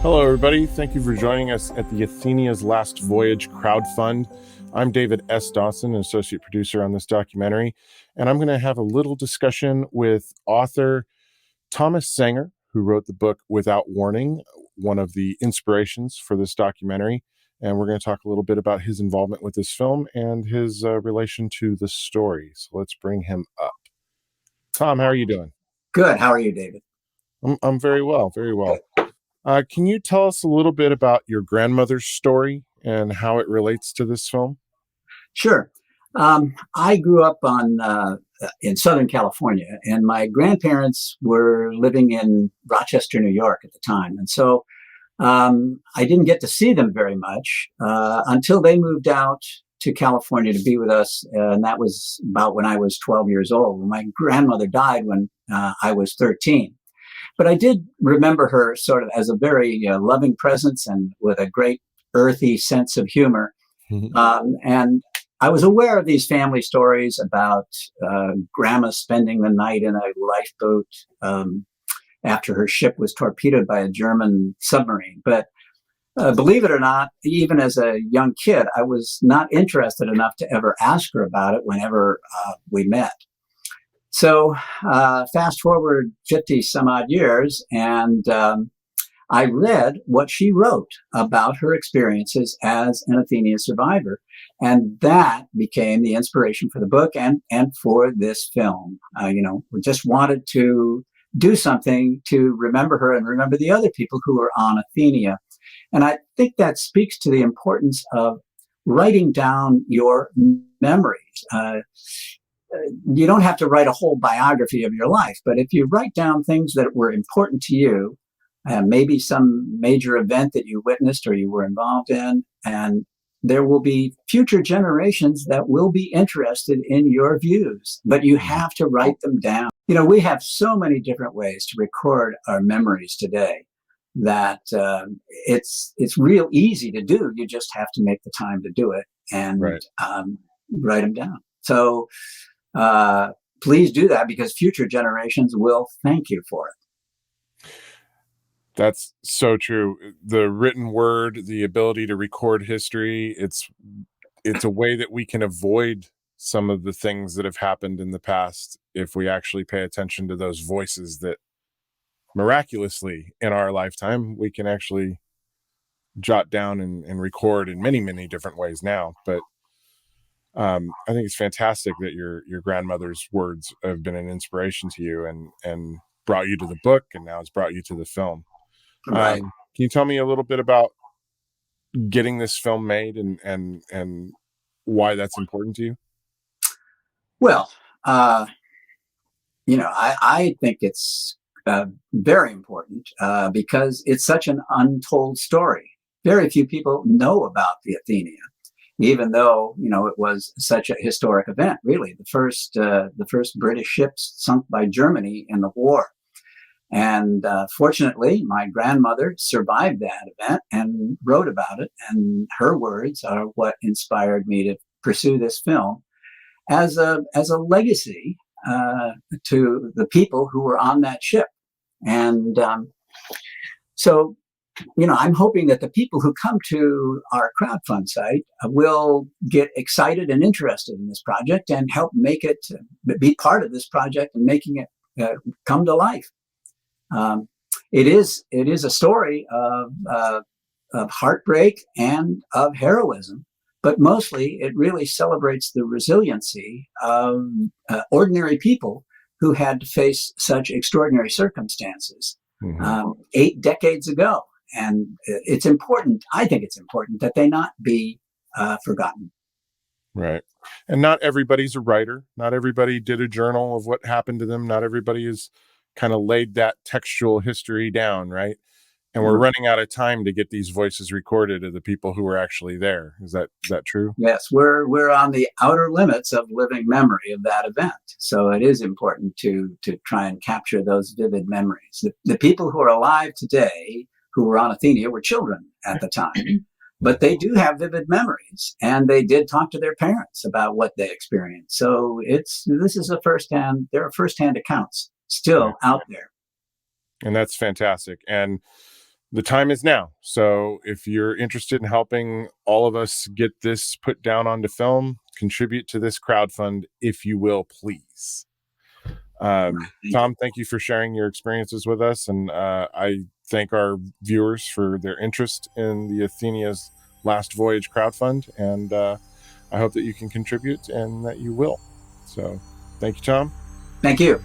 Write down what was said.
Hello, everybody. Thank you for joining us at the Athenia's Last Voyage crowdfund. I'm David S. Dawson, an associate producer on this documentary, and I'm going to have a little discussion with author Thomas Sanger, who wrote the book Without Warning, one of the inspirations for this documentary. And we're going to talk a little bit about his involvement with this film and his relation to the story. So let's bring him up. Tom, how are you doing? Good. How are you, David? I'm very well, very well. Good. Can you tell us a little bit about your grandmother's story and how it relates to this film? Sure. I grew up in Southern California, and my grandparents were living in Rochester, New York at the time. And so I didn't get to see them very much until they moved out to California to be with us. And that was about when I was 12 years old. My grandmother died when I was 13. But I did remember her sort of as a very loving presence and with a great earthy sense of humor. Mhm. And I was aware of these family stories about grandma spending the night in a lifeboat after her ship was torpedoed by a German submarine. But believe it or not, even as a young kid, I was not interested enough to ever ask her about it whenever we met. So fast forward 50 some odd years, and I read what she wrote about her experiences as an Athenia survivor. And that became the inspiration for the book and for this film. We just wanted to do something to remember her and remember the other people who were on Athenia. And I think that speaks to the importance of writing down your memories. You don't have to write a whole biography of your life, but if you write down things that were important to you, maybe some major event that you witnessed or you were involved in, and there will be future generations that will be interested in your views, but you have to write them down. We have so many different ways to record our memories today that it's real easy to do. You just have to make the time to do it and Right. write them down. So please do that because future generations will thank you for it. That's so true. The written word, the ability to record history, it's a way that we can avoid some of the things that have happened in the past if we actually pay attention to those voices that miraculously in our lifetime we can actually jot down and record in many, many different ways now. But I think it's fantastic that your grandmother's words have been an inspiration to you and brought you to the book, and now it's brought you to the film. Right. Can you tell me a little bit about getting this film made and why that's important to you? Well, I think it's very important because it's such an untold story. Very few people know about the Athenia, even though it was such a historic event. Really, the first British ships sunk by Germany in the war. And fortunately, my grandmother survived that event and wrote about it. And her words are what inspired me to pursue this film as a legacy to the people who were on that ship. And so, I'm hoping that the people who come to our crowdfund site will get excited and interested in this project and help make it be part of this project and making it come to life. It is a story of heartbreak and of heroism, but mostly it really celebrates the resiliency of ordinary people who had to face such extraordinary circumstances Mm-hmm. 8 decades ago. And it's important. I think it's important that they not be forgotten. Right. And not everybody's a writer. Not everybody did a journal of what happened to them. Not everybody has kind of laid that textual history down, right? And we're running out of time to get these voices recorded of the people who were actually there. Is that true? Yes, we're on the outer limits of living memory of that event. So it is important to try and capture those vivid memories. The people who are alive today who were on Athenia were children at the time, but they do have vivid memories, and they did talk to their parents about what they experienced. So there are firsthand accounts still Right. out there. And that's fantastic. And the time is now. So if you're interested in helping all of us get this put down onto film, contribute to this crowdfund, if you will, please. Tom, thank you for sharing your experiences with us. And I thank our viewers for their interest in the Athenia's Last Voyage crowdfund. And I hope that you can contribute and that you will. So thank you, Tom. Thank you.